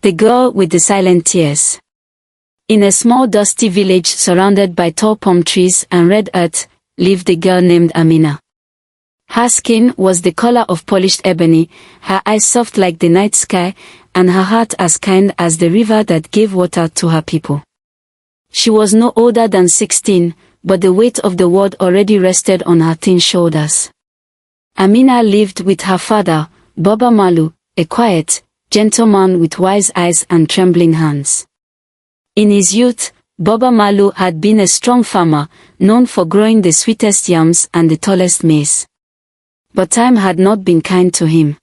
The girl with the silent tears. In a small dusty village surrounded by tall palm trees and red earth, lived a girl named Amina. Her skin was the color of polished ebony, her eyes soft like the night sky, and her heart as kind as the river that gave water to her people. She was no older than 16, but the weight of the world already rested on her thin shoulders. Amina lived with her father, Baba Malu, a quiet, gentle man with wise eyes and trembling hands. In his youth, Baba Malu had been a strong farmer, known for growing the sweetest yams and the tallest maize. But time had not been kind to him.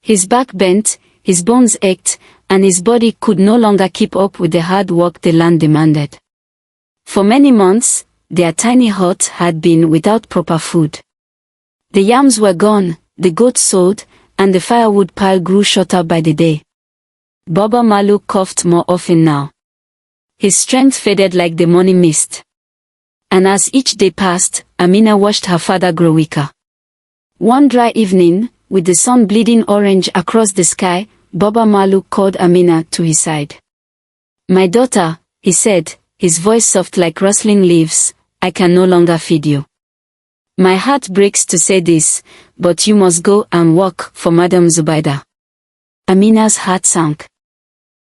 His back bent, his bones ached, and his body could no longer keep up with the hard work the land demanded. For many months, their tiny hut had been without proper food. The yams were gone, the goats sold, and the firewood pile grew shorter by the day. Baba Malu coughed more often now. His strength faded like the morning mist. And as each day passed, Amina watched her father grow weaker. One dry evening, with the sun bleeding orange across the sky, Baba Malu called Amina to his side. "My daughter," he said, his voice soft like rustling leaves, "I can no longer feed you. My heart breaks to say this, but you must go and work for Madam Zubaida." Amina's heart sank.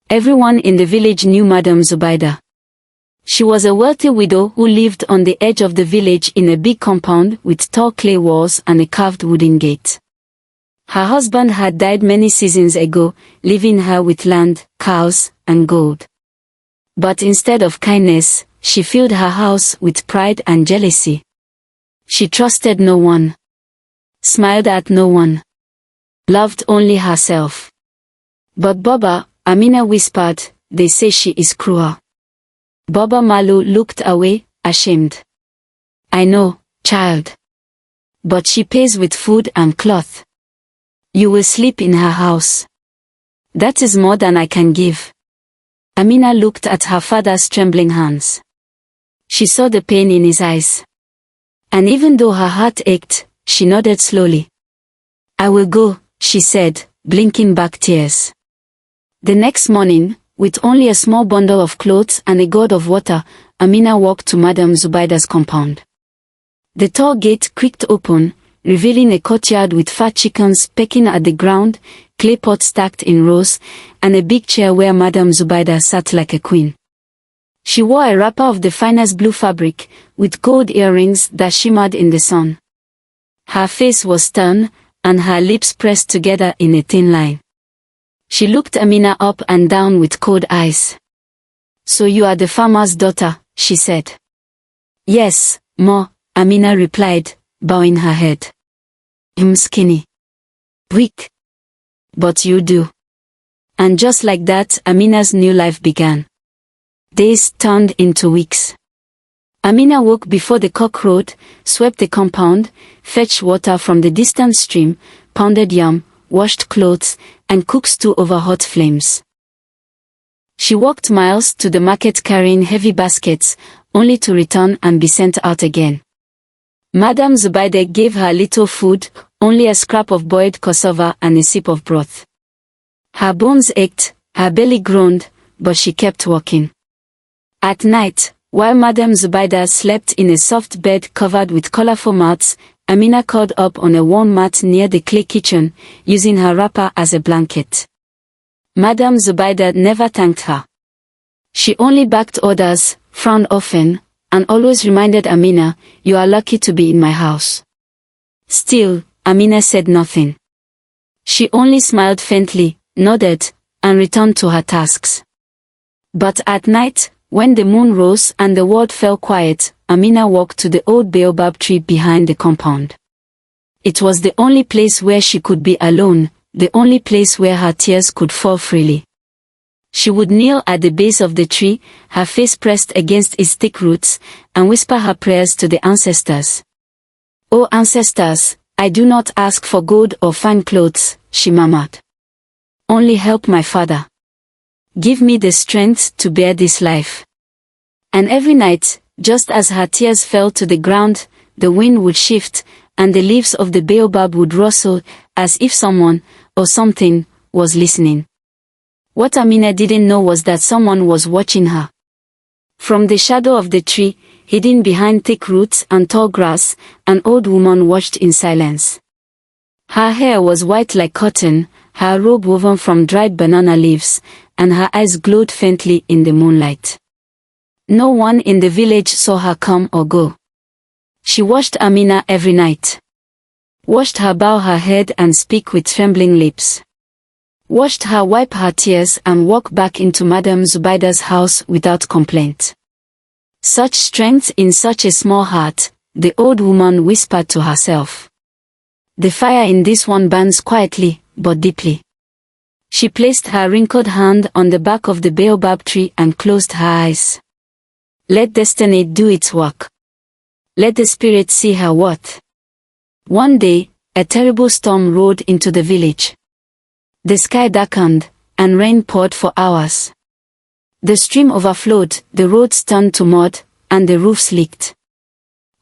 Everyone in the village knew Madam Zubaida. She was a wealthy widow who lived on the edge of the village in a big compound with tall clay walls and a carved wooden gate. Her husband had died many seasons ago, leaving her with land, cows, and gold. But instead of kindness, she filled her house with pride and jealousy. She trusted no one, smiled at no one, loved only herself. "But Baba," Amina whispered, "they say she is cruel." Baba Malu looked away, ashamed. "I know, child. But she pays with food and cloth. You will sleep in her house. That is more than I can give." Amina looked at her father's trembling hands. She saw the pain in his eyes. And even though her heart ached, she nodded slowly. "I will go," she said, blinking back tears. The next morning, with only a small bundle of clothes and a gourd of water, Amina walked to Madam Zubaida's compound. The tall gate creaked open, revealing a courtyard with fat chickens pecking at the ground, clay pots stacked in rows, and a big chair where Madam Zubaida sat like a queen. She wore a wrapper of the finest blue fabric, with gold earrings that shimmered in the sun. Her face was stern, and her lips pressed together in a thin line. She looked Amina up and down with cold eyes. "So you are the farmer's daughter," she said. "Yes, Ma," Amina replied, bowing her head. "I'm skinny. Weak. But you do." And just like that, Amina's new life began. Days turned into weeks. Amina woke before the cock crowed, swept the compound, fetched water from the distant stream, pounded yam, washed clothes, and cooked stew over hot flames. She walked miles to the market carrying heavy baskets, only to return and be sent out again. Madam Zubaida gave her little food, only a scrap of boiled cassava and a sip of broth. Her bones ached, her belly groaned, but she kept walking. At night, while Madam Zubaida slept in a soft bed covered with colorful mats, Amina curled up on a warm mat near the clay kitchen, using her wrapper as a blanket. Madam Zubaida never thanked her. She only backed orders, frowned often, and always reminded Amina, "You are lucky to be in my house." Still, Amina said nothing. She only smiled faintly, nodded, and returned to her tasks. But at night, when the moon rose and the world fell quiet, Amina walked to the old baobab tree behind the compound. It was the only place where she could be alone, the only place where her tears could fall freely. She would kneel at the base of the tree, her face pressed against its thick roots, and whisper her prayers to the ancestors. "Oh ancestors, I do not ask for gold or fine clothes," she murmured. "Only help my father. Give me the strength to bear this life." And every night, just as her tears fell to the ground, the wind would shift, and the leaves of the baobab would rustle, as if someone, or something, was listening. What Amina didn't know was that someone was watching her. From the shadow of the tree, hidden behind thick roots and tall grass, an old woman watched in silence. Her hair was white like cotton, her robe woven from dried banana leaves, and her eyes glowed faintly in the moonlight. No one in the village saw her come or go. She watched Amina every night. Watched her bow her head and speak with trembling lips. Watched her wipe her tears and walk back into Madame Zubaida's house without complaint. Such strength in such a small heart, the old woman whispered to herself. The fire in this one burns quietly, but deeply. She placed her wrinkled hand on the back of the baobab tree and closed her eyes. Let destiny do its work. Let the spirit see her worth. One day, a terrible storm rolled into the village. The sky darkened, and rain poured for hours. The stream overflowed, the roads turned to mud, and the roofs leaked.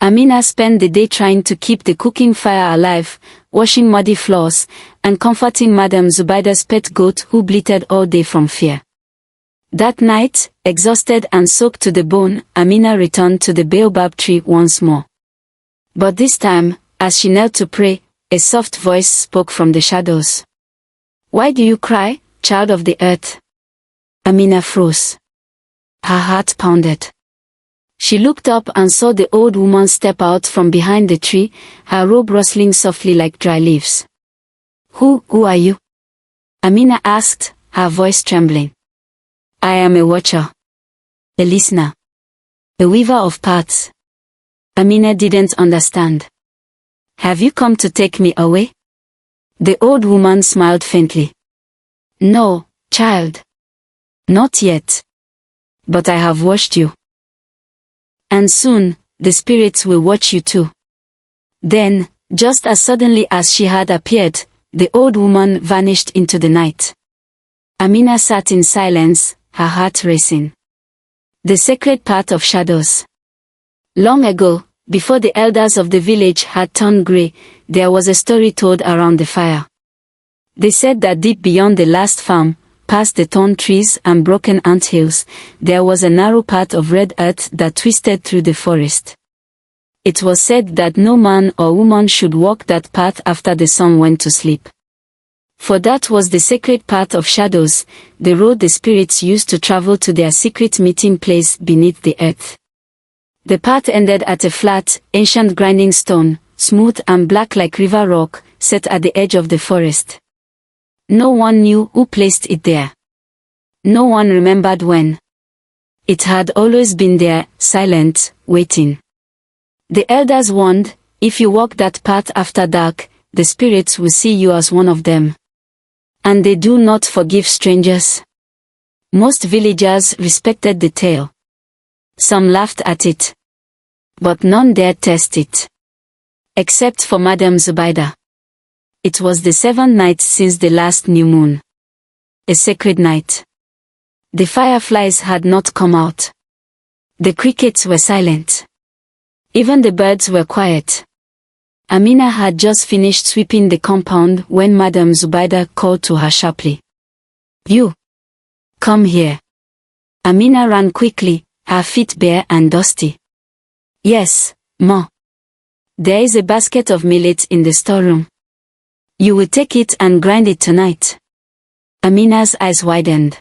Amina spent the day trying to keep the cooking fire alive, washing muddy floors, and comforting Madame Zubaida's pet goat who bleated all day from fear. That night, exhausted and soaked to the bone, Amina returned to the baobab tree once more. But this time, as she knelt to pray, a soft voice spoke from the shadows. Why do you cry, child of the earth? Amina froze. Her heart pounded. She looked up and saw the old woman step out from behind the tree, her robe rustling softly like dry leaves. Who are you? Amina asked, her voice trembling. I am a watcher. A listener. A weaver of paths. Amina didn't understand. Have you come to take me away? The old woman smiled faintly. No, child. Not yet. But I have watched you. And soon, the spirits will watch you too. Then, just as suddenly as she had appeared, the old woman vanished into the night. Amina sat in silence, her heart racing. The sacred path of shadows. Long ago, before the elders of the village had turned grey, there was a story told around the fire. They said that deep beyond the last farm, past the thorn trees and broken anthills, there was a narrow path of red earth that twisted through the forest. It was said that no man or woman should walk that path after the sun went to sleep. For that was the sacred path of shadows, the road the spirits used to travel to their secret meeting place beneath the earth. The path ended at a flat, ancient grinding stone, smooth and black like river rock, set at the edge of the forest. No one knew who placed it there. No one remembered when. It had always been there, silent, waiting. The elders warned, if you walk that path after dark, the spirits will see you as one of them. And they do not forgive strangers. Most villagers respected the tale. Some laughed at it. But none dared test it. Except for Madame Zubaida. It was the 7th night since the last new moon. A sacred night. The fireflies had not come out. The crickets were silent. Even the birds were quiet. Amina had just finished sweeping the compound when Madame Zubaida called to her sharply. You! Come here. Amina ran quickly, her feet bare and dusty. Yes, Ma. There is a basket of millet in the storeroom. You will take it and grind it tonight. Amina's eyes widened.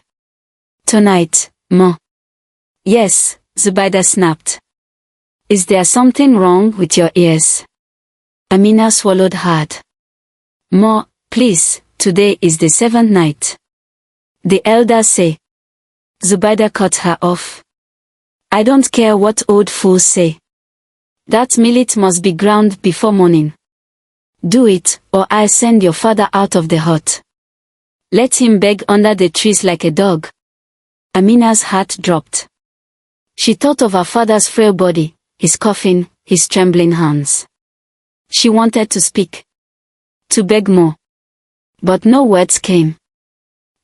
Tonight, Ma. Yes, Zubaida snapped. Is there something wrong with your ears? Amina swallowed hard. Ma, please, today is the 7th night. The elders say. Zubaida cut her off. I don't care what old fools say. That millet must be ground before morning. Do it, or I'll send your father out of the hut. Let him beg under the trees like a dog. Amina's heart dropped. She thought of her father's frail body, his coffin, his trembling hands. She wanted to speak. To beg more. But no words came.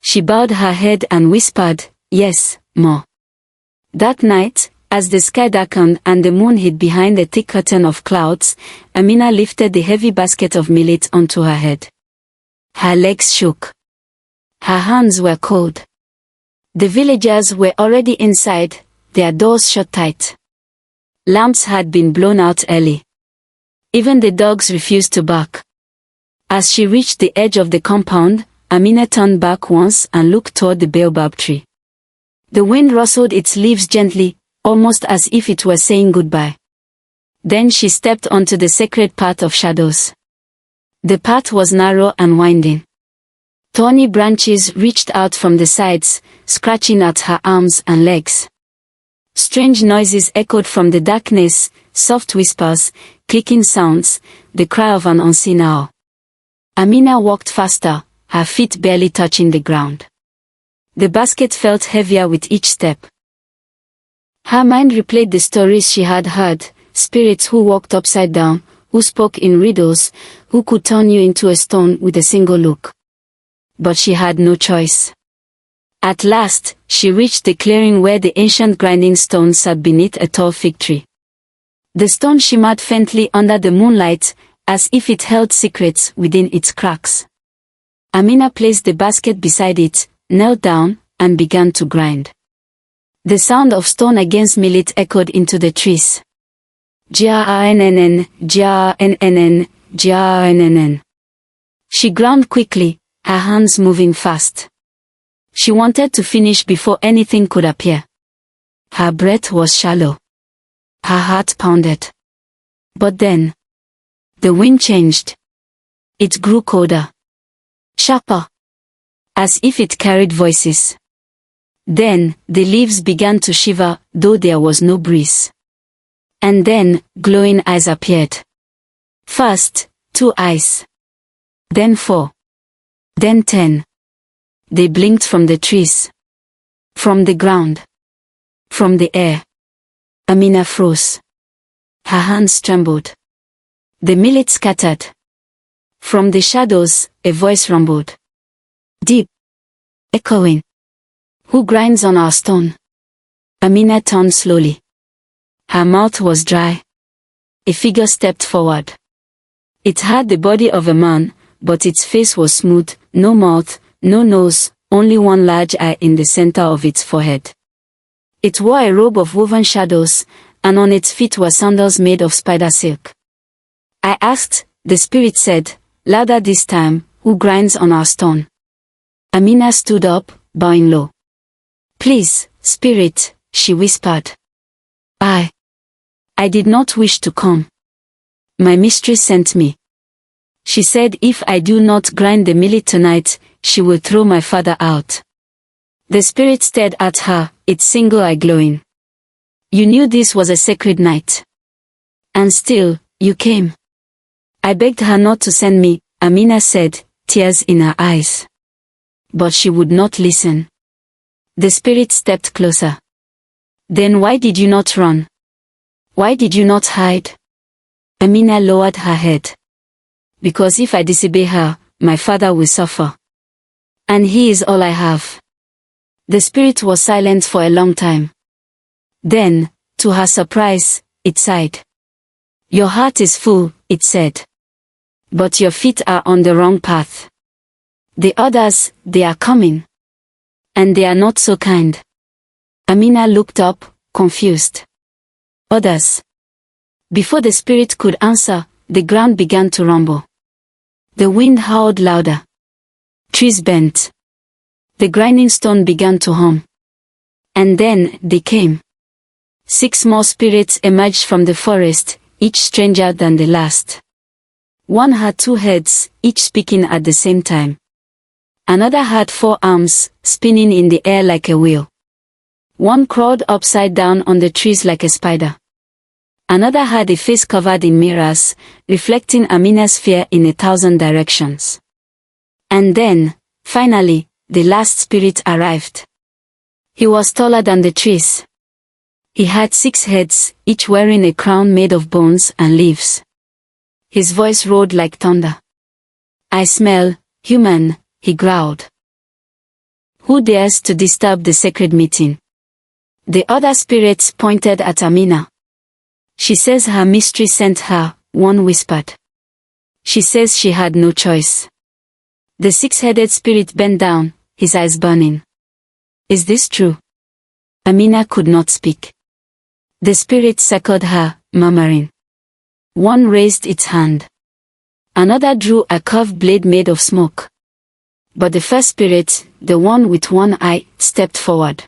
She bowed her head and whispered, Yes, Ma. That night, as the sky darkened and the moon hid behind a thick curtain of clouds, Amina lifted the heavy basket of millet onto her head. Her legs shook. Her hands were cold. The villagers were already inside, their doors shut tight. Lamps had been blown out early. Even the dogs refused to bark. As she reached the edge of the compound, Amina turned back once and looked toward the baobab tree. The wind rustled its leaves gently, almost as if it were saying goodbye. Then she stepped onto the sacred path of shadows. The path was narrow and winding. Thorny branches reached out from the sides, scratching at her arms and legs. Strange noises echoed from the darkness, soft whispers, clicking sounds, the cry of an unseen owl. Amina walked faster, her feet barely touching the ground. The basket felt heavier with each step. Her mind replayed the stories she had heard, spirits who walked upside down, who spoke in riddles, who could turn you into a stone with a single look. But she had no choice. At last, she reached the clearing where the ancient grinding stone sat beneath a tall fig tree. The stone shimmered faintly under the moonlight, as if it held secrets within its cracks. Amina placed the basket beside it, knelt down, and began to grind. The sound of stone against millet echoed into the trees. G-R-N-N-N, G-R-N-N-N, G-R-N-N-N. She ground quickly, her hands moving fast. She wanted to finish before anything could appear. Her breath was shallow. Her heart pounded. But then, the wind changed. It grew colder. Sharper. As if it carried voices. Then, the leaves began to shiver, though there was no breeze. And then, glowing eyes appeared. First, 2 eyes. Then 4. Then 10. They blinked from the trees. From the ground. From the air. Amina froze. Her hands trembled. The millet scattered. From the shadows, a voice rumbled. Deep. Echoing. Who grinds on our stone? Amina turned slowly. Her mouth was dry. A figure stepped forward. It had the body of a man, but its face was smooth, no mouth, no nose, only one large eye in the center of its forehead. It wore a robe of woven shadows, and on its feet were sandals made of spider silk. I asked, the spirit said, louder this time, who grinds on our stone? Amina stood up, bowing low. Please, spirit, she whispered. I did not wish to come. My mistress sent me. She said if I do not grind the millet tonight, she will throw my father out. The spirit stared at her, its single eye glowing. You knew this was a sacred night. And still, you came. I begged her not to send me, Amina said, tears in her eyes. But she would not listen. The spirit stepped closer. Then why did you not run? Why did you not hide? Amina lowered her head. Because if I disobey her, my father will suffer. And he is all I have. The spirit was silent for a long time. Then, to her surprise, it sighed. Your heart is full, it said. But your feet are on the wrong path. The others, they are coming. And they are not so kind. Amina looked up, confused. Others. Before the spirit could answer, the ground began to rumble. The wind howled louder. Trees bent. The grinding stone began to hum. And then, they came. 6 more spirits emerged from the forest, each stranger than the last. One had 2 heads, each speaking at the same time. Another had 4 arms, spinning in the air like a wheel. One crawled upside down on the trees like a spider. Another had a face covered in mirrors, reflecting Amina's fear in 1,000 directions. And then, finally, the last spirit arrived. He was taller than the trees. He had 6 heads, each wearing a crown made of bones and leaves. His voice roared like thunder. I smell human, he growled. Who dares to disturb the sacred meeting? The other spirits pointed at Amina. She says her mistress sent her, one whispered. She says she had no choice. The 6-headed spirit bent down, his eyes burning. Is this true? Amina could not speak. The spirit circled her, murmuring. One raised its hand. Another drew a curved blade made of smoke. But the first spirit, the one with one eye, stepped forward.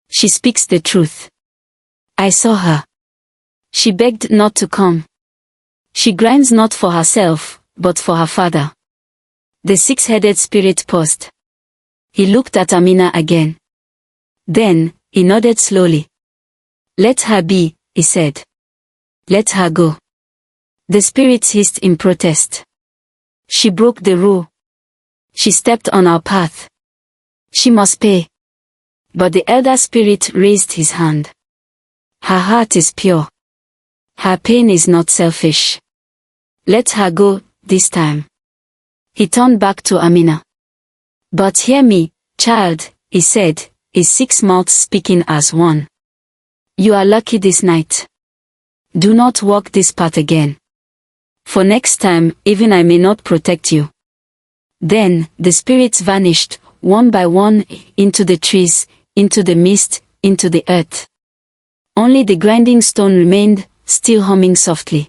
She speaks the truth. I saw her. She begged not to come. She grinds not for herself, but for her father. The six-headed spirit paused. He looked at Amina again. Then, he nodded slowly. Let her be, he said. Let her go. The spirits hissed in protest. She broke the rule. She stepped on our path. She must pay. But the elder spirit raised his hand. Her heart is pure. Her pain is not selfish. Let her go, this time. He turned back to Amina. But hear me, child, he said, his six mouths speaking as one. You are lucky this night. Do not walk this path again. For next time, even I may not protect you. Then, the spirits vanished, one by one, into the trees, into the mist, into the earth. Only the grinding stone remained, still humming softly.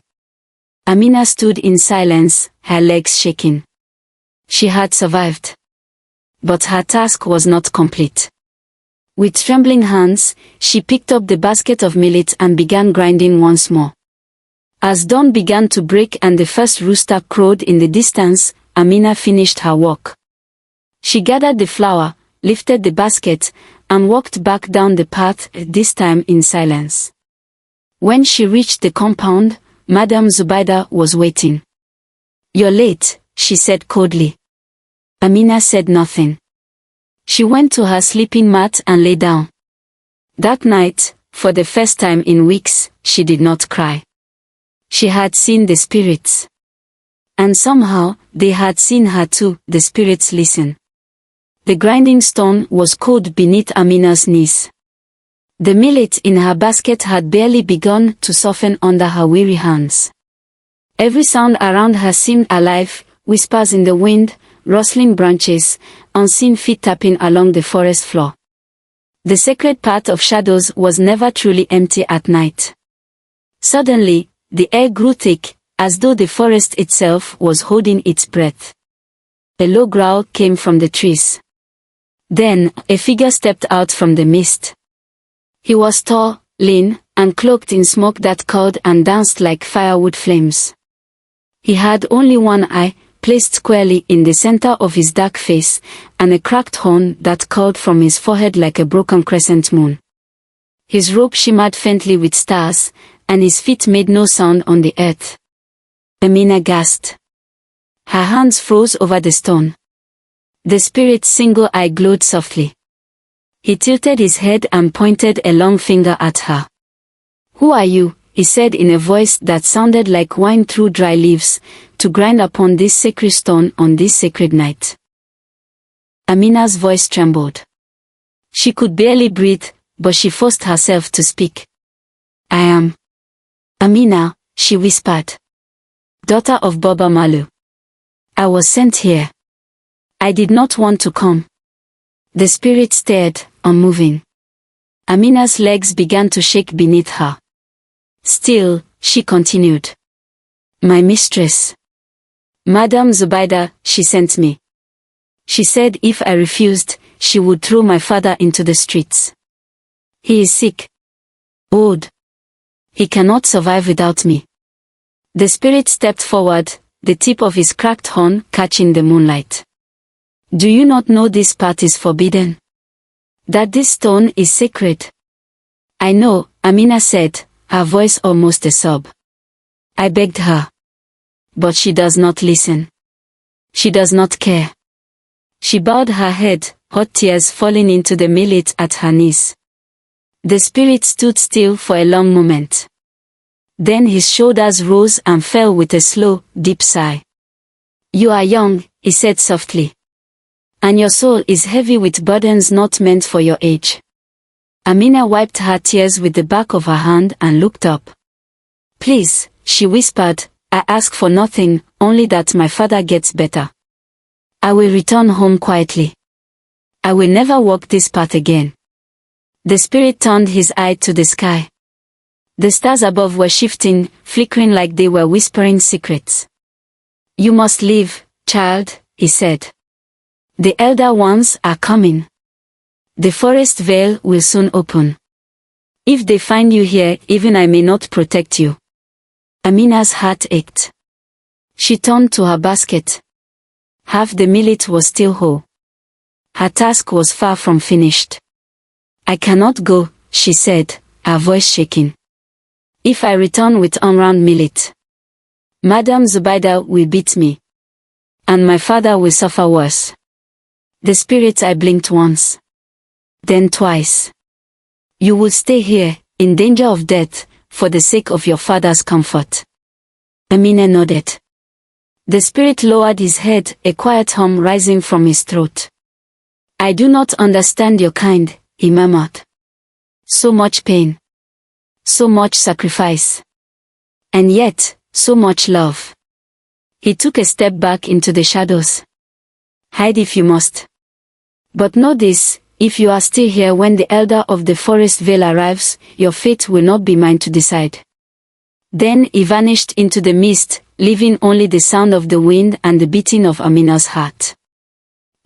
Amina stood in silence, her legs shaking. She had survived. But her task was not complete. With trembling hands, she picked up the basket of millet and began grinding once more. As dawn began to break and the first rooster crowed in the distance, Amina finished her work. She gathered the flour, lifted the basket, and walked back down the path, this time in silence. When she reached the compound, Madame Zubaida was waiting. You're late, she said coldly. Amina said nothing. She went to her sleeping mat and lay down. That night, for the first time in weeks, she did not cry. She had seen the spirits. And somehow, they had seen her too. The spirits listened. The grinding stone was cold beneath Amina's knees. The millet in her basket had barely begun to soften under her weary hands. Every sound around her seemed alive, whispers in the wind, rustling branches, unseen feet tapping along the forest floor. The sacred path of shadows was never truly empty at night. Suddenly, the air grew thick, as though the forest itself was holding its breath. A low growl came from the trees. Then, a figure stepped out from the mist. He was tall, lean, and cloaked in smoke that curled and danced like firewood flames. He had only one eye, placed squarely in the center of his dark face, and a cracked horn that curled from his forehead like a broken crescent moon. His robe shimmered faintly with stars, and his feet made no sound on the earth. Amina gasped. Her hands froze over the stone. The spirit's single eye glowed softly. He tilted his head and pointed a long finger at her. Who are you, he said in a voice that sounded like wine through dry leaves, to grind upon this sacred stone on this sacred night? Amina's voice trembled. She could barely breathe, but she forced herself to speak. I am Amina, she whispered. Daughter of Baba Malu. I was sent here. I did not want to come. The spirit stared, unmoving. Amina's legs began to shake beneath her. Still, she continued. My mistress. Madame Zubaida, she sent me. She said if I refused, she would throw my father into the streets. He is sick. Old. He cannot survive without me. The spirit stepped forward, the tip of his cracked horn catching the moonlight. Do you not know this path is forbidden? That this stone is sacred? I know, Amina said, her voice almost a sob. I begged her. But she does not listen. She does not care. She bowed her head, hot tears falling into the millet at her knees. The spirit stood still for a long moment. Then his shoulders rose and fell with a slow, deep sigh. You are young, he said softly. And your soul is heavy with burdens not meant for your age. Amina wiped her tears with the back of her hand and looked up. Please, she whispered, I ask for nothing, only that my father gets better. I will return home quietly. I will never walk this path again. The spirit turned his eye to the sky. The stars above were shifting, flickering like they were whispering secrets. You must leave, child, he said. The elder ones are coming. The forest veil will soon open. If they find you here, even I may not protect you. Amina's heart ached. She turned to her basket. Half the millet was still whole. Her task was far from finished. I cannot go, she said, her voice shaking. If I return with unround millet, Madame Zubaida will beat me. And my father will suffer worse. The spirit I blinked once. Then twice. You will stay here, in danger of death, for the sake of your father's comfort. Amina nodded. The spirit lowered his head, a quiet hum rising from his throat. I do not understand your kind, he murmured. So much pain. So much sacrifice. And yet, so much love. He took a step back into the shadows. Hide if you must. But know this, if you are still here when the elder of the forest veil arrives, your fate will not be mine to decide. Then he vanished into the mist, leaving only the sound of the wind and the beating of Amina's heart.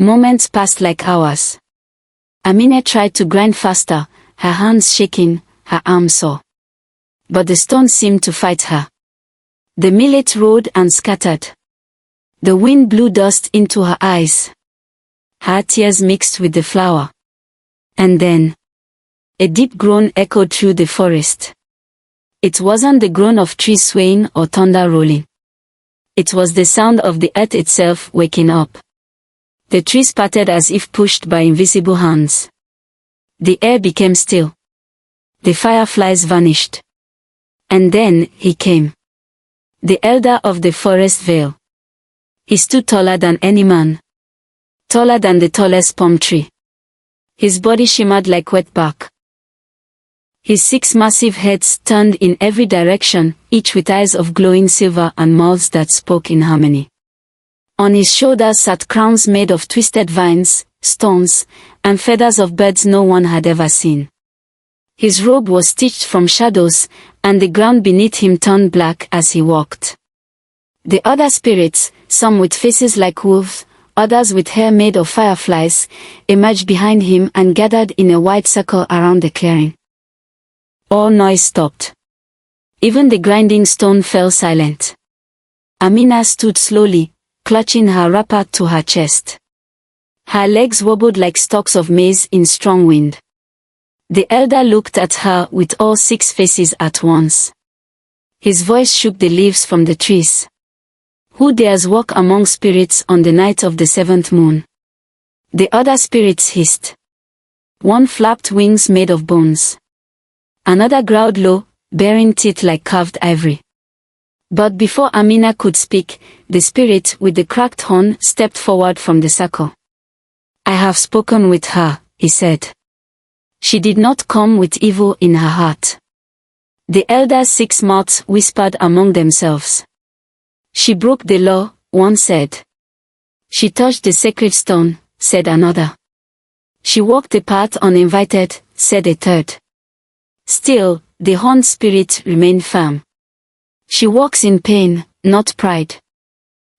Moments passed like hours. Amina tried to grind faster, her hands shaking, her arms sore. But the stone seemed to fight her. The millet roared and scattered. The wind blew dust into her eyes. Her tears mixed with the flour. And then, a deep groan echoed through the forest. It wasn't the groan of trees swaying or thunder rolling. It was the sound of the earth itself waking up. The trees parted as if pushed by invisible hands. The air became still. The fireflies vanished. And then, he came. The elder of the forest veil. He stood taller than any man. Taller than the tallest palm tree. His body shimmered like wet bark. His 6 massive heads turned in every direction, each with eyes of glowing silver and mouths that spoke in harmony. On his shoulders sat crowns made of twisted vines, stones, and feathers of birds no one had ever seen. His robe was stitched from shadows, and the ground beneath him turned black as he walked. The other spirits, some with faces like wolves, others with hair made of fireflies, emerged behind him and gathered in a wide circle around the clearing. All noise stopped. Even the grinding stone fell silent. Amina stood slowly, clutching her wrapper to her chest. Her legs wobbled like stalks of maize in strong wind. The elder looked at her with all 6 faces at once. His voice shook the leaves from the trees. Who dares walk among spirits on the night of the 7th moon? The other spirits hissed. One flapped wings made of bones. Another growled low, baring teeth like carved ivory. But before Amina could speak, the spirit with the cracked horn stepped forward from the circle. I have spoken with her, he said. She did not come with evil in her heart. The elder 6 mouths whispered among themselves. She broke the law, one said. She touched the sacred stone, said another. She walked the path uninvited, said a third. Still, the horned spirit remained firm. She walks in pain, not pride.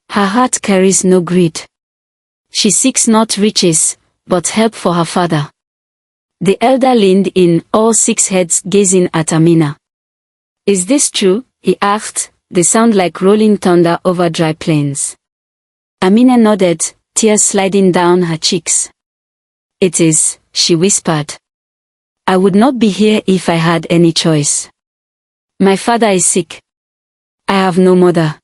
Her heart carries no greed. She seeks not riches, but help for her father. The elder leaned in, all 6 heads gazing at Amina. Is this true? He asked, the sound like rolling thunder over dry plains. Amina nodded, tears sliding down her cheeks. It is, she whispered. I would not be here if I had any choice. My father is sick. I have no mother.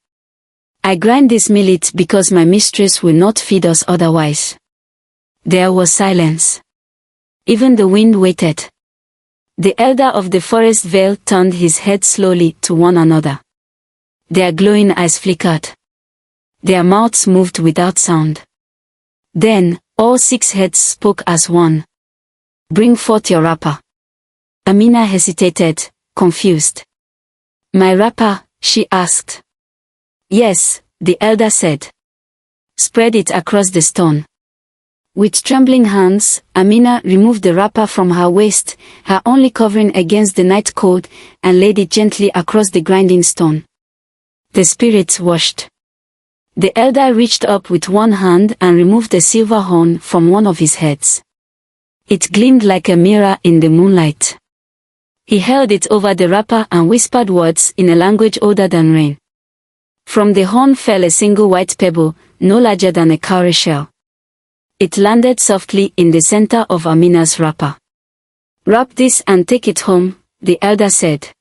I grind this millet because my mistress will not feed us otherwise. There was silence. Even the wind waited. The elder of the forest veil turned his head slowly to one another. Their glowing eyes flickered. Their mouths moved without sound. Then, all 6 heads spoke as one. Bring forth your wrapper. Amina hesitated, confused. My wrapper, she asked. Yes, the elder said. Spread it across the stone. With trembling hands, Amina removed the wrapper from her waist, her only covering against the night cold, and laid it gently across the grinding stone. The spirits watched. The elder reached up with one hand and removed the silver horn from one of his heads. It gleamed like a mirror in the moonlight. He held it over the wrapper and whispered words in a language older than rain. From the horn fell a single white pebble, no larger than a cowrie shell. It landed softly in the center of Amina's wrapper. "Wrap this and take it home," the elder said.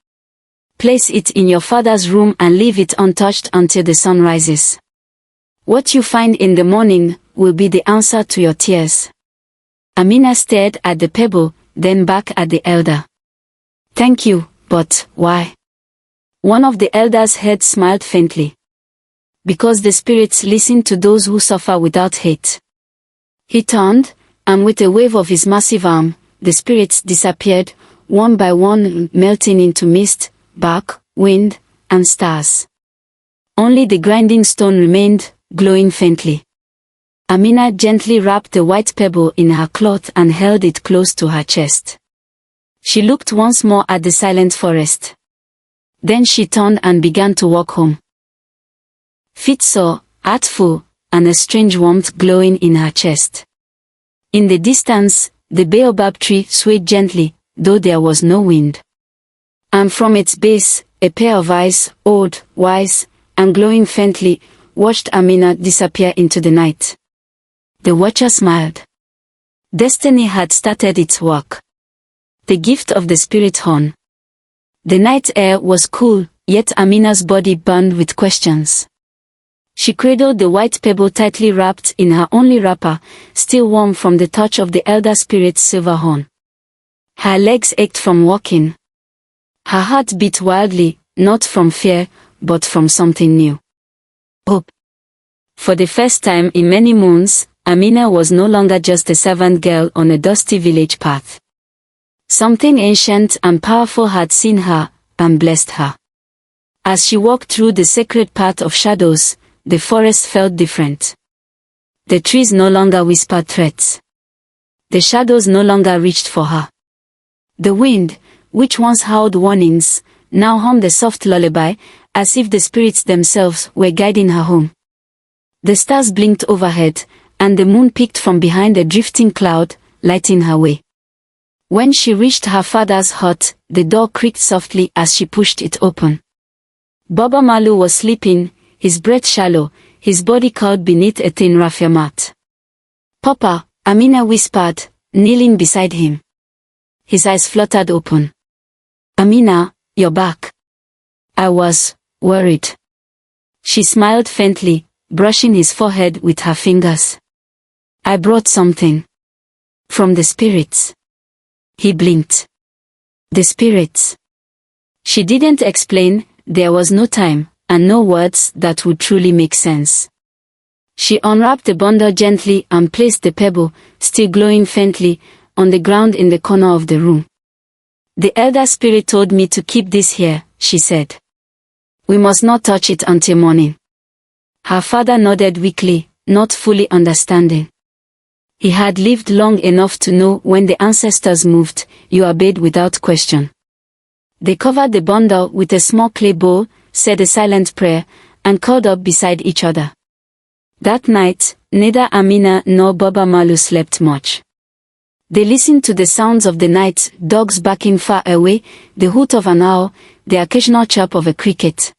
"Place it in your father's room and leave it untouched until the sun rises. What you find in the morning will be the answer to your tears." Amina stared at the pebble, then back at the elder. "Thank you, but why?" One of the elders' heads smiled faintly. "Because the spirits listen to those who suffer without hate." He turned, and with a wave of his massive arm, the spirits disappeared, one by one melting into mist, bark, wind, and stars. Only the grinding stone remained, glowing faintly. Amina gently wrapped the white pebble in her cloth and held it close to her chest. She looked once more at the silent forest. Then she turned and began to walk home. Feet sore, artful, and a strange warmth glowing in her chest. In the distance, the baobab tree swayed gently, though there was no wind. And from its base, a pair of eyes, old, wise, and glowing faintly, watched Amina disappear into the night. The watcher smiled. Destiny had started its work. The gift of the spirit horn. The night air was cool, yet Amina's body burned with questions. She cradled the white pebble tightly wrapped in her only wrapper, still warm from the touch of the elder spirit's silver horn. Her legs ached from walking. Her heart beat wildly, not from fear, but from something new. Hope. For the first time in many moons, Amina was no longer just a servant girl on a dusty village path. Something ancient and powerful had seen her, and blessed her. As she walked through the sacred path of shadows, the forest felt different. The trees no longer whispered threats. The shadows no longer reached for her. The wind, which once howled warnings, now hummed a soft lullaby, as if the spirits themselves were guiding her home. The stars blinked overhead, and the moon peeked from behind a drifting cloud, lighting her way. When she reached her father's hut, the door creaked softly as she pushed it open. Baba Malu was sleeping, his breath shallow, his body curled beneath a thin raffia mat. "Papa," Amina whispered, kneeling beside him. His eyes fluttered open. "Amina, you're back. I was worried." She smiled faintly, brushing his forehead with her fingers. "I brought something. From the spirits." He blinked. The spirits. She didn't explain, there was no time, and no words that would truly make sense. She unwrapped the bundle gently and placed the pebble, still glowing faintly, on the ground in the corner of the room. "The elder spirit told me to keep this here," she said. "We must not touch it until morning." Her father nodded weakly, not fully understanding. He had lived long enough to know when the ancestors moved, you obeyed without question. They covered the bundle with a small clay bowl, said a silent prayer, and curled up beside each other. That night, neither Amina nor Baba Malu slept much. They listened to the sounds of the night, dogs barking far away, the hoot of an owl, the occasional chirp of a cricket.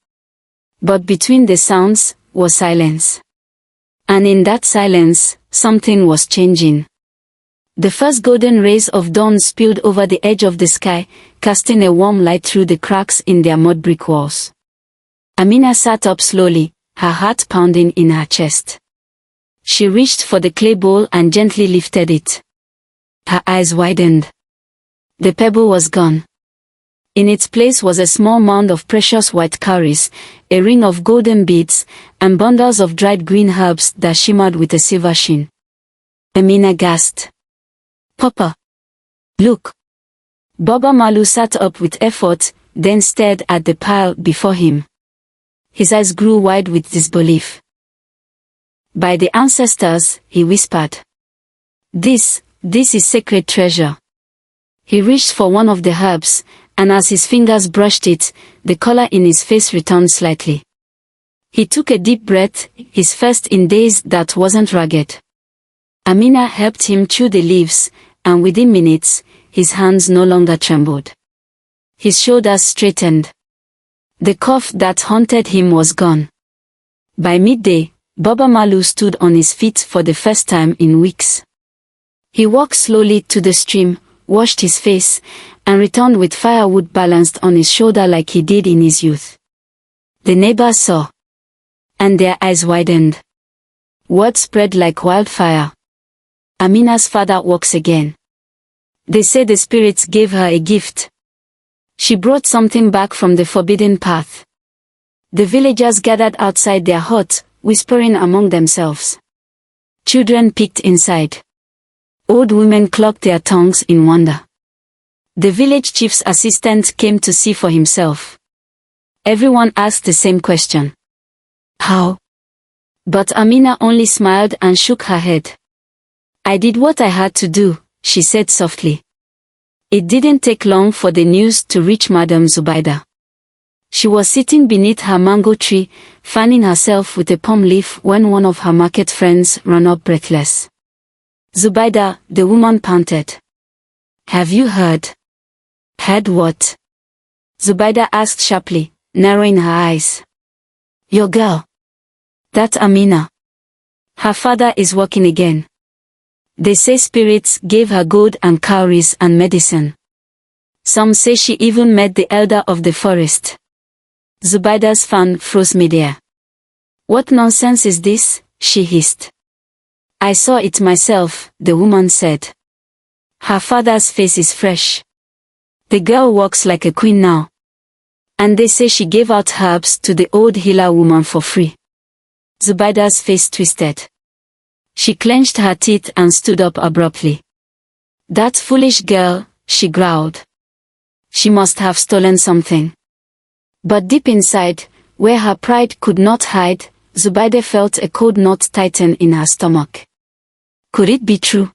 But between the sounds was silence. And in that silence, something was changing. The first golden rays of dawn spilled over the edge of the sky, casting a warm light through the cracks in their mud brick walls. Amina sat up slowly, her heart pounding in her chest. She reached for the clay bowl and gently lifted it. Her eyes widened. The pebble was gone. In its place was a small mound of precious white cowries, a ring of golden beads, and bundles of dried green herbs that shimmered with a silver sheen. Amina gasped. "Papa! Look!" Baba Malu sat up with effort, then stared at the pile before him. His eyes grew wide with disbelief. "By the ancestors," he whispered. This is sacred treasure. He reached for one of the herbs, and as his fingers brushed it, the color in his face returned slightly. He took a deep breath, his first in days that wasn't ragged. Amina helped him chew the leaves, and within minutes, his hands no longer trembled. His shoulders straightened. The cough that haunted him was gone. By midday, Baba Malu stood on his feet for the first time in weeks. He walked slowly to the stream, washed his face, and returned with firewood balanced on his shoulder like he did in his youth. The neighbors saw, and their eyes widened. Word spread like wildfire. Amina's father walks again. They say the spirits gave her a gift. She brought something back from the forbidden path. The villagers gathered outside their hut, whispering among themselves. Children peeked inside. Old women clucked their tongues in wonder. The village chief's assistant came to see for himself. Everyone asked the same question. How? But Amina only smiled and shook her head. I did what I had to do, she said softly. It didn't take long for the news to reach Madam Zubaida. She was sitting beneath her mango tree, fanning herself with a palm leaf when one of her market friends ran up breathless. Zubaida, the woman panted. Have you heard? Heard what? Zubaida asked sharply, narrowing her eyes. Your girl. That Amina. Her father is working again. They say spirits gave her gold and cowries and medicine. Some say she even met the elder of the forest. Zubaida's fan froze midair. What nonsense is this? She hissed. I saw it myself, the woman said. Her father's face is fresh. The girl walks like a queen now. And they say she gave out herbs to the old healer woman for free. Zubaida's face twisted. She clenched her teeth and stood up abruptly. That foolish girl, she growled. She must have stolen something. But deep inside, where her pride could not hide, Zubaida felt a cold knot tighten in her stomach. Could it be true?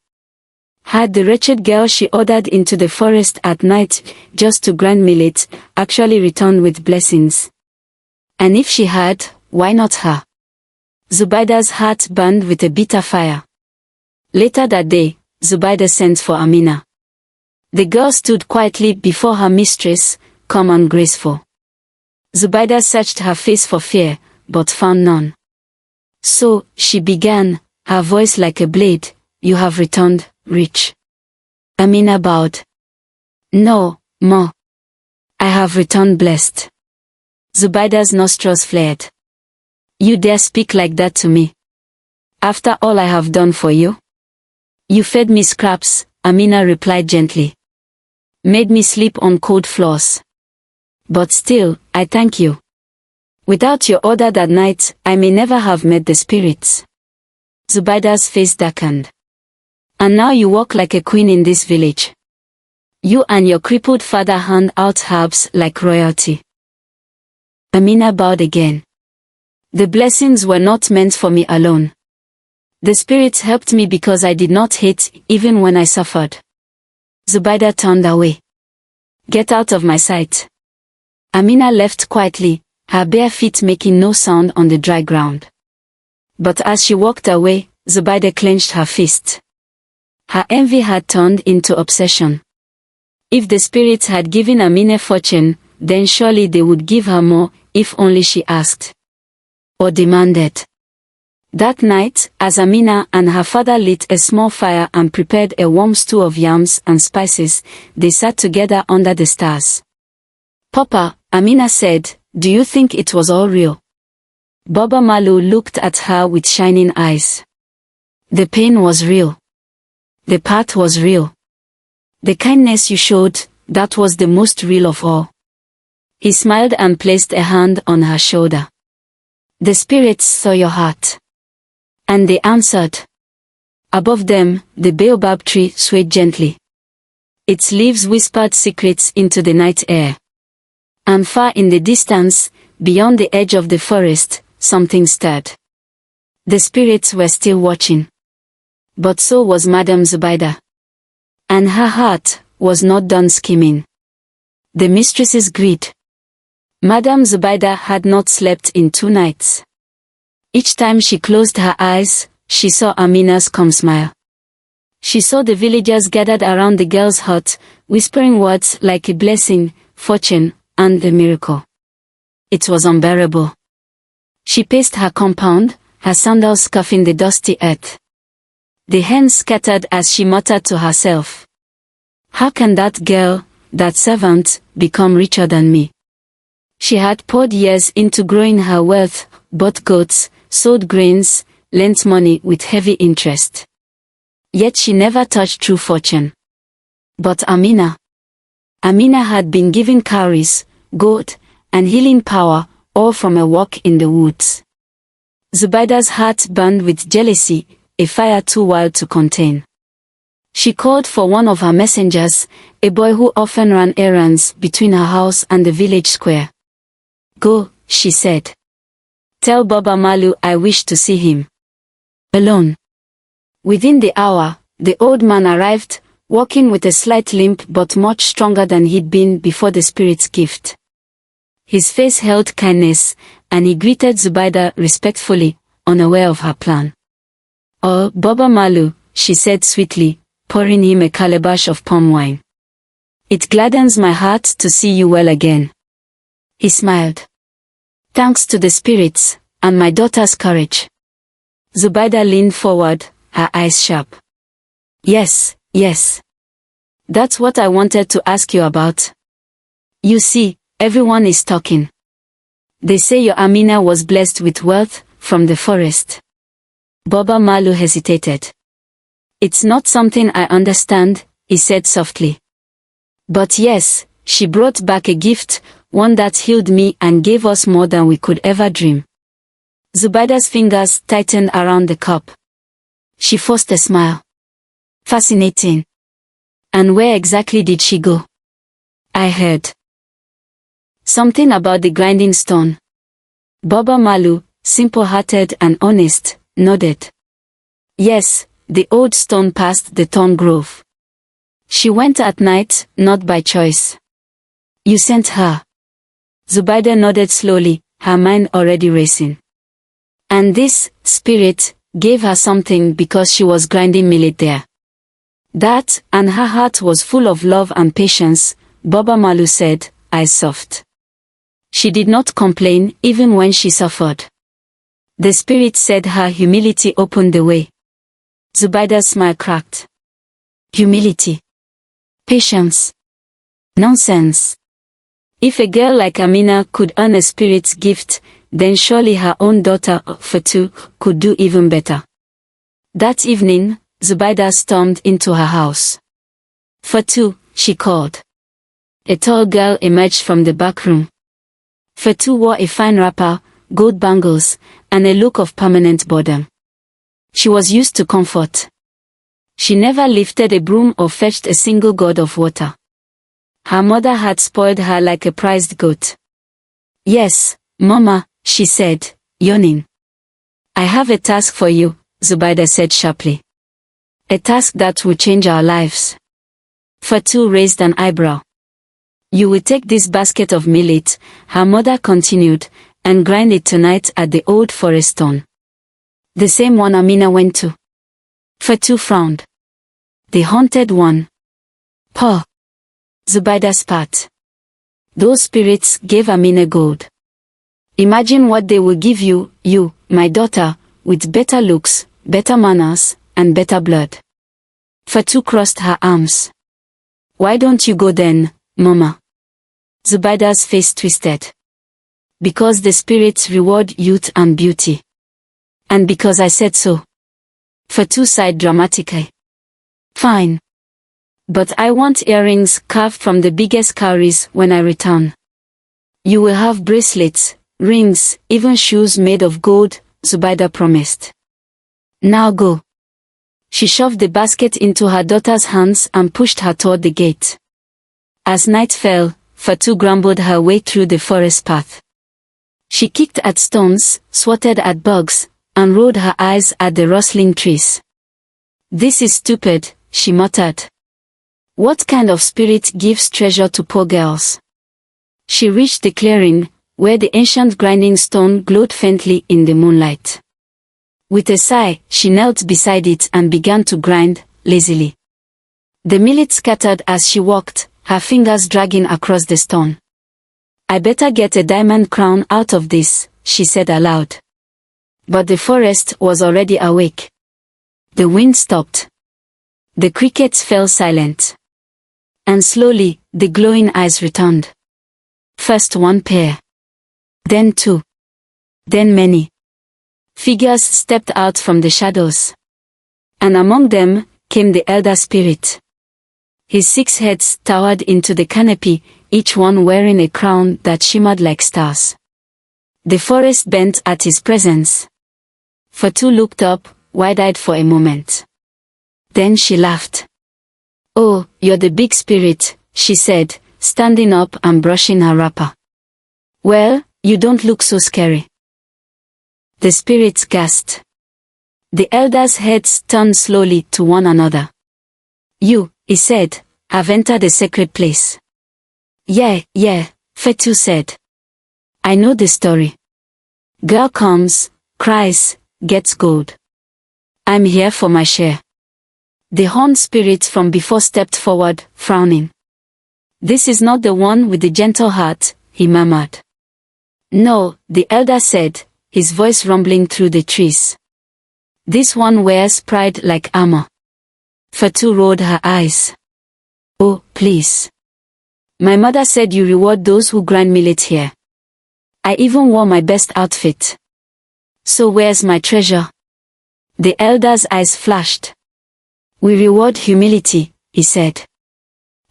Had the wretched girl she ordered into the forest at night, just to grind millet, actually returned with blessings? And if she had, why not her? Zubaida's heart burned with a bitter fire. Later that day, Zubaida sent for Amina. The girl stood quietly before her mistress, calm and graceful. Zubaida searched her face for fear, but found none. So, she began, her voice like a blade, you have returned, rich. Amina bowed. No, Ma. I have returned blessed. Zubaida's nostrils flared. You dare speak like that to me? After all I have done for you? You fed me scraps, Amina replied gently. Made me sleep on cold floors. But still, I thank you. Without your order that night, I may never have met the spirits. Zubaida's face darkened. And now you walk like a queen in this village. You and your crippled father hand out herbs like royalty. Amina bowed again. The blessings were not meant for me alone. The spirits helped me because I did not hate, even when I suffered. Zubaida turned away. Get out of my sight. Amina left quietly, her bare feet making no sound on the dry ground. But as she walked away, Zubaida clenched her fist. Her envy had turned into obsession. If the spirits had given Amina fortune, then surely they would give her more, if only she asked. Or demanded. That night, as Amina and her father lit a small fire and prepared a warm stew of yams and spices, they sat together under the stars. Papa, Amina said, do you think it was all real? Baba Malu looked at her with shining eyes. The pain was real. The path was real. The kindness you showed, that was the most real of all. He smiled and placed a hand on her shoulder. The spirits saw your heart. And they answered. Above them, the baobab tree swayed gently. Its leaves whispered secrets into the night air. And far in the distance, beyond the edge of the forest, something stirred. The spirits were still watching. But so was Madame Zubaida. And her heart was not done scheming. The mistress's greed. Madame Zubaida had not slept in 2 nights. Each time she closed her eyes, she saw Amina's calm smile. She saw the villagers gathered around the girl's hut, whispering words like a blessing, fortune, and a miracle. It was unbearable. She paced her compound, her sandals scuffing the dusty earth. The hens scattered as she muttered to herself. How can that girl, that servant, become richer than me? She had poured years into growing her wealth, bought goats, sold grains, lent money with heavy interest. Yet she never touched true fortune. But Amina had been given cowries, gold, and healing power, all from a walk in the woods. Zubaida's heart burned with jealousy, a fire too wild to contain. She called for one of her messengers, a boy who often ran errands between her house and the village square. Go, she said. Tell Baba Malu I wish to see him. Alone. Within the hour, the old man arrived, walking with a slight limp but much stronger than he'd been before the spirit's gift. His face held kindness, and he greeted Zubaida respectfully, unaware of her plan. Oh, Baba Malu, she said sweetly, pouring him a calabash of palm wine. It gladdens my heart to see you well again. He smiled. Thanks to the spirits, and my daughter's courage. Zubaida leaned forward, her eyes sharp. Yes. That's what I wanted to ask you about. You see, everyone is talking. They say your Amina was blessed with wealth from the forest. Baba Malu hesitated. It's not something I understand, he said softly. But yes, she brought back a gift, one that healed me and gave us more than we could ever dream. Zubaida's fingers tightened around the cup. She forced a smile. Fascinating. And where exactly did she go? I heard something about the grinding stone. Baba Malu, simple-hearted and honest, nodded. Yes, the old stone past the thorn grove. She went at night, not by choice. You sent her. Zubaida nodded slowly, her mind already racing. And this spirit gave her something because she was grinding millet there. That, and her heart was full of love and patience, Baba Malu said, eyes soft. She did not complain even when she suffered. The spirit said her humility opened the way. Zubaida's smile cracked. Humility. Patience. Nonsense. If a girl like Amina could earn a spirit's gift, then surely her own daughter, Fatu, could do even better. That evening, Zubaida stormed into her house. Fatu, she called. A tall girl emerged from the back room. Fatu wore a fine wrapper, gold bangles, and a look of permanent boredom. She was used to comfort. She never lifted a broom or fetched a single gourd of water. Her mother had spoiled her like a prized goat. Yes, Mama, she said, yawning. I have a task for you, Zubaida said sharply. A task that will change our lives. Fatu raised an eyebrow. You will take this basket of millet, her mother continued, and grind it tonight at the old forest stone. The same one Amina went to. Fatu frowned. The haunted one. Paw. Zubaida spat. Those spirits gave Amina gold. Imagine what they will give you, my daughter, with better looks, better manners, and better blood. Fatu crossed her arms. Why don't you go then, Mama? Zubaida's face twisted. Because the spirits reward youth and beauty. And because I said so. Fatu sighed dramatically. Fine. But I want earrings carved from the biggest cowries when I return. You will have bracelets, rings, even shoes made of gold, Zubaida promised. Now go. She shoved the basket into her daughter's hands and pushed her toward the gate. As night fell, Fatu grumbled her way through the forest path. She kicked at stones, swatted at bugs, and rolled her eyes at the rustling trees. "This is stupid," she muttered. "What kind of spirit gives treasure to poor girls?" She reached the clearing, where the ancient grinding stone glowed faintly in the moonlight. With a sigh, she knelt beside it and began to grind, lazily. The millet scattered as she walked, her fingers dragging across the stone. "I better get a diamond crown out of this," she said aloud. But the forest was already awake. The wind stopped. The crickets fell silent. And slowly, the glowing eyes returned. First one pair. Then two. Then many. Figures stepped out from the shadows. And among them came the elder spirit. His 6 heads towered into the canopy, each one wearing a crown that shimmered like stars. The forest bent at his presence. Fatu looked up, wide-eyed for a moment. Then she laughed. "Oh, you're the big spirit," she said, standing up and brushing her wrapper. "Well, you don't look so scary." The spirits gasped. The elders' heads turned slowly to one another. "You," he said, "have entered the sacred place." Yeah, Fatu said. "I know the story. Girl comes, cries, gets gold. I'm here for my share." The horned spirit from before stepped forward, frowning. "This is not the one with the gentle heart," he murmured. "No," the elder said, his voice rumbling through the trees. "This one wears pride like armor." Fatu rolled her eyes. "Oh, please. My mother said you reward those who grind millet here. I even wore my best outfit. So where's my treasure?" The elder's eyes flashed. "We reward humility," he said.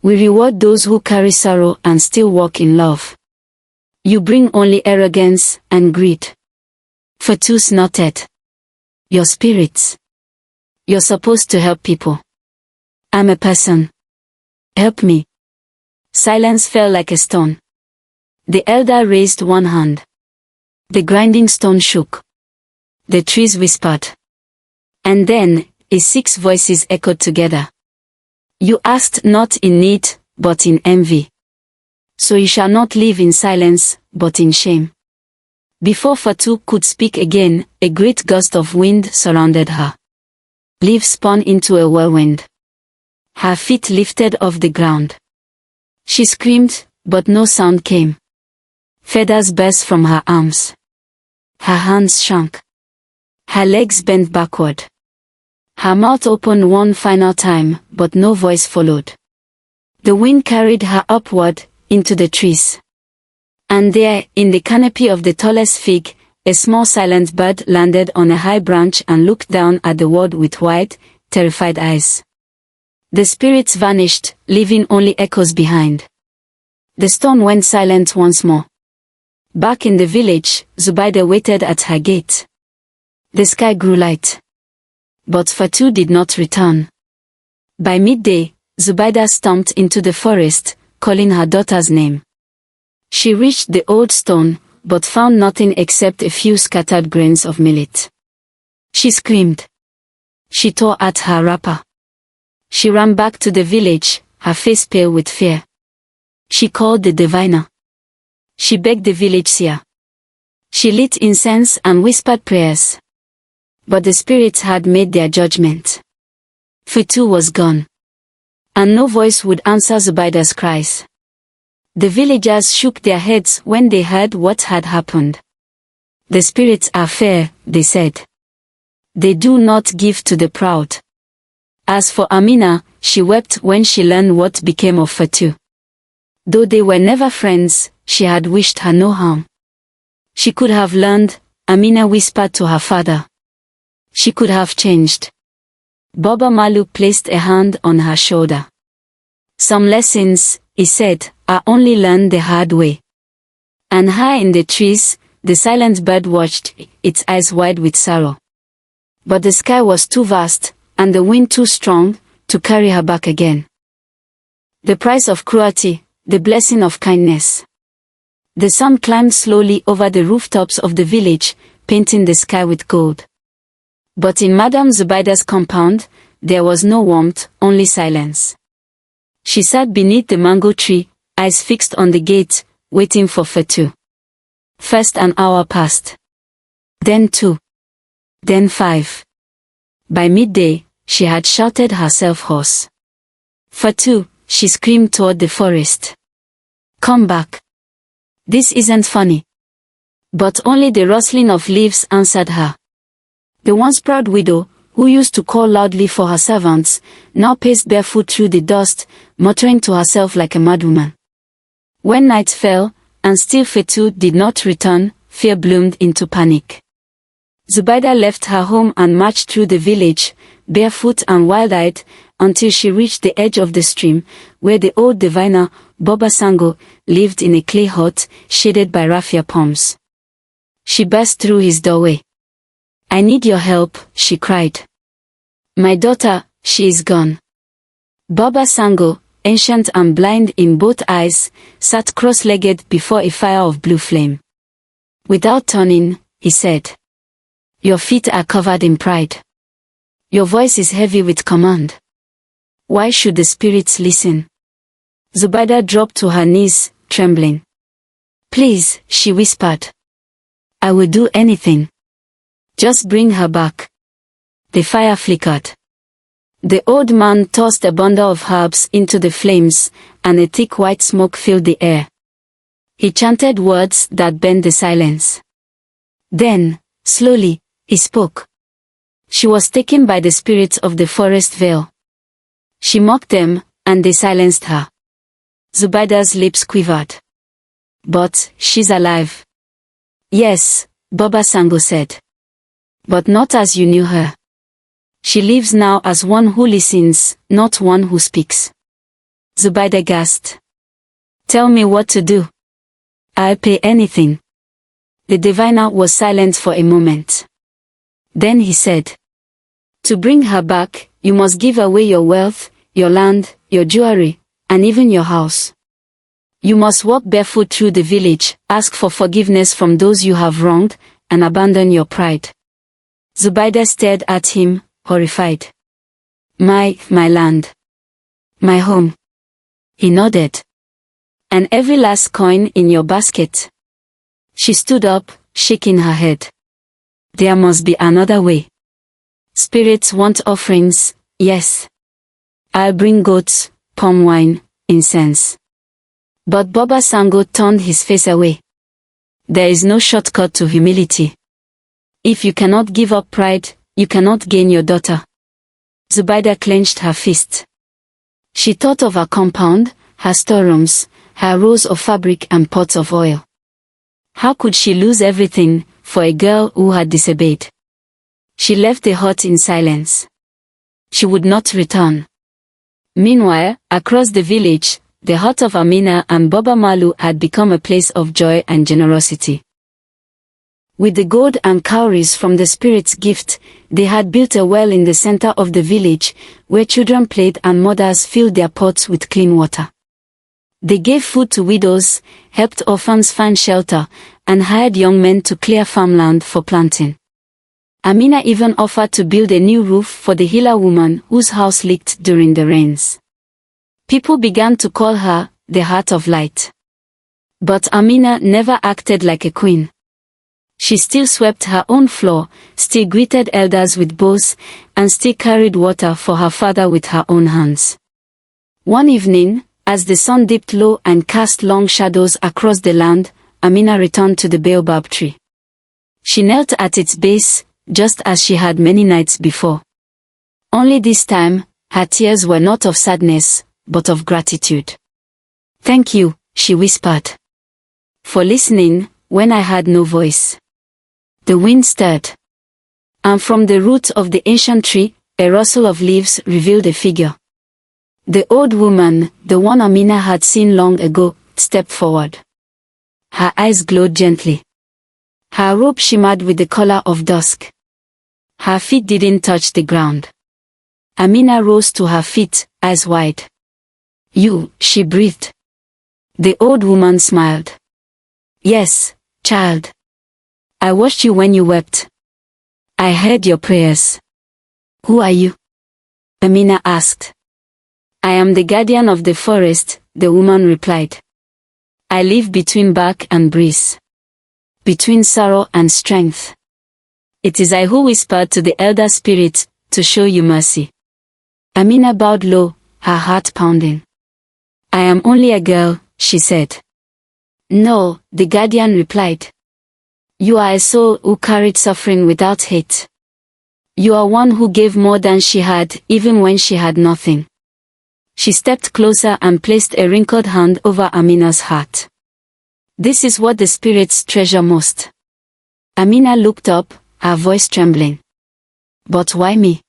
"We reward those who carry sorrow and still walk in love. You bring only arrogance and greed." Fatu snorted. "You're spirits. You're supposed to help people. I'm a person. Help me." Silence fell like a stone. The elder raised one hand. The grinding stone shook. The trees whispered. And then, his 6 voices echoed together. "You asked not in need, but in envy. So you shall not live in silence, but in shame." Before Fatu could speak again, a great gust of wind surrounded her. Leaves spun into a whirlwind. Her feet lifted off the ground. She screamed, but no sound came. Feathers burst from her arms. Her hands shrank. Her legs bent backward. Her mouth opened one final time, but no voice followed. The wind carried her upward, into the trees. And there, in the canopy of the tallest fig, a small silent bird landed on a high branch and looked down at the world with wide, terrified eyes. The spirits vanished, leaving only echoes behind. The stone went silent once more. Back in the village, Zubaida waited at her gate. The sky grew light. But Fatu did not return. By midday, Zubaida stomped into the forest, calling her daughter's name. She reached the old stone, but found nothing except a few scattered grains of millet. She screamed. She tore at her wrapper. She ran back to the village, her face pale with fear. She called the diviner. She begged the village seer. She lit incense and whispered prayers. But the spirits had made their judgment. Fatu was gone. And no voice would answer Zubaida's cries. The villagers shook their heads when they heard what had happened. "The spirits are fair," they said. "They do not give to the proud." As for Amina, she wept when she learned what became of Fatu. Though they were never friends, she had wished her no harm. She could have learned, Amina whispered to her father. She could have changed. Baba Malu placed a hand on her shoulder. "Some lessons," he said, "are only learned the hard way." And high in the trees, the silent bird watched, its eyes wide with sorrow. But the sky was too vast, and the wind too strong, to carry her back again. The price of cruelty, the blessing of kindness. The sun climbed slowly over the rooftops of the village, painting the sky with gold. But in Madame Zubaida's compound, there was no warmth, only silence. She sat beneath the mango tree, eyes fixed on the gate, waiting for Fatu. First an hour passed. Then 2. Then 5. By midday, she had shouted herself hoarse. Fatu, she screamed toward the forest. Come back. This isn't funny. But only the rustling of leaves answered her. The once proud widow, who used to call loudly for her servants, now paced barefoot through the dust, muttering to herself like a madwoman. When night fell, and still Fatu did not return, fear bloomed into panic. Zubaida left her home and marched through the village, barefoot and wild-eyed, until she reached the edge of the stream, where the old diviner, Baba Sango, lived in a clay hut, shaded by raffia palms. She burst through his doorway. I need your help, she cried. My daughter, she is gone. Baba Sango, ancient and blind in both eyes, sat cross-legged before a fire of blue flame. Without turning, he said, your feet are covered in pride. Your voice is heavy with command. Why should the spirits listen? Zubaida dropped to her knees, trembling. Please, she whispered. I will do anything. Just bring her back. The fire flickered. The old man tossed a bundle of herbs into the flames, and a thick white smoke filled the air. He chanted words that bent the silence. Then, slowly, he spoke. She was taken by the spirits of the forest veil. She mocked them, and they silenced her. Zubaida's lips quivered. But, she's alive. Yes, Baba Sango said. But not as you knew her. She lives now as one who listens, not one who speaks. Zubaida gasped. Tell me what to do. I'll pay anything. The diviner was silent for a moment. Then he said, to bring her back, you must give away your wealth, your land, your jewelry, and even your house. You must walk barefoot through the village, ask for forgiveness from those you have wronged, and abandon your pride. Zubaida stared at him, horrified. My land. My home. He nodded. And every last coin in your basket. She stood up, shaking her head. There must be another way. Spirits want offerings, yes. I'll bring goats, palm wine, incense. But Baba Sango turned his face away. There is no shortcut to humility. If you cannot give up pride, you cannot gain your daughter. Zubaida clenched her fist. She thought of her compound, her storerooms, her rows of fabric and pots of oil. How could she lose everything for a girl who had disobeyed? She left the hut in silence. She would not return. Meanwhile, across the village, the hut of Amina and Baba Malu had become a place of joy and generosity. With the gold and cowries from the spirit's gift, they had built a well in the center of the village, where children played and mothers filled their pots with clean water. They gave food to widows, helped orphans find shelter, and hired young men to clear farmland for planting. Amina even offered to build a new roof for the healer woman whose house leaked during the rains. People began to call her the Heart of Light. But Amina never acted like a queen. She still swept her own floor, still greeted elders with bows, and still carried water for her father with her own hands. One evening, as the sun dipped low and cast long shadows across the land, Amina returned to the baobab tree. She knelt at its base, just as she had many nights before. Only this time, her tears were not of sadness, but of gratitude. Thank you, she whispered. For listening, when I had no voice. The wind stirred. And from the root of the ancient tree, a rustle of leaves revealed a figure. The old woman, the one Amina had seen long ago, stepped forward. Her eyes glowed gently. Her robe shimmered with the color of dusk. Her feet didn't touch the ground. Amina rose to her feet, eyes wide. You, she breathed. The old woman smiled. Yes, child. I watched you when you wept. I heard your prayers. Who are you? Amina asked. I am the guardian of the forest, the woman replied. I live between bark and breeze. Between sorrow and strength. It is I who whispered to the elder spirit, to show you mercy. Amina bowed low, her heart pounding. I am only a girl, she said. No, the guardian replied. You are a soul who carried suffering without hate. You are one who gave more than she had, even when she had nothing. She stepped closer and placed a wrinkled hand over Amina's heart. This is what the spirits treasure most. Amina looked up, her voice trembling. But why me?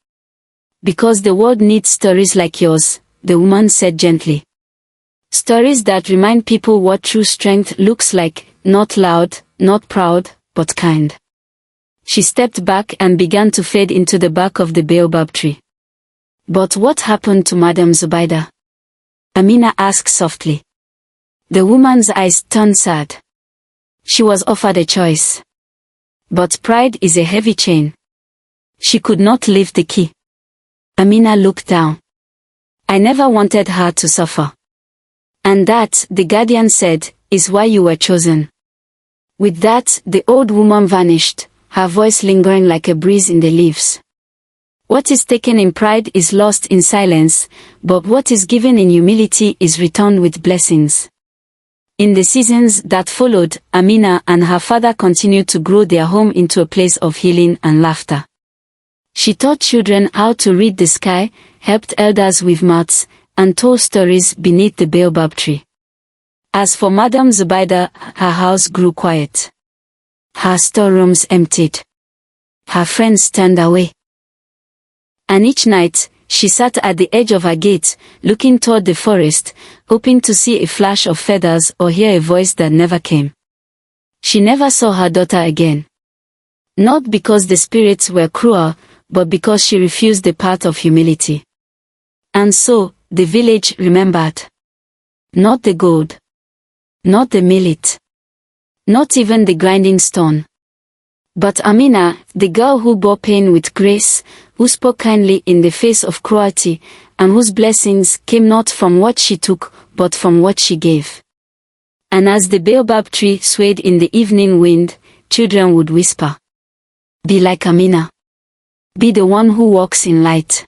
Because the world needs stories like yours, the woman said gently. Stories that remind people what true strength looks like, not loud, not proud, but kind. She stepped back and began to fade into the bark of the baobab tree. But what happened to Madame Zubaida? Amina asked softly. The woman's eyes turned sad. She was offered a choice. But pride is a heavy chain. She could not lift the key. Amina looked down. I never wanted her to suffer. And that, the guardian said, is why you were chosen. With that, the old woman vanished, her voice lingering like a breeze in the leaves. What is taken in pride is lost in silence, but what is given in humility is returned with blessings. In the seasons that followed, Amina and her father continued to grow their home into a place of healing and laughter. She taught children how to read the sky, helped elders with maths, and told stories beneath the baobab tree. As for Madame Zubaida, her house grew quiet. Her storerooms emptied. Her friends turned away. And each night, she sat at the edge of her gate, looking toward the forest, hoping to see a flash of feathers or hear a voice that never came. She never saw her daughter again. Not because the spirits were cruel, but because she refused the path of humility. And so, the village remembered. Not the gold. Not the millet. Not even the grinding stone. But Amina, the girl who bore pain with grace, who spoke kindly in the face of cruelty, and whose blessings came not from what she took, but from what she gave. And as the baobab tree swayed in the evening wind, children would whisper, be like Amina. Be the one who walks in light.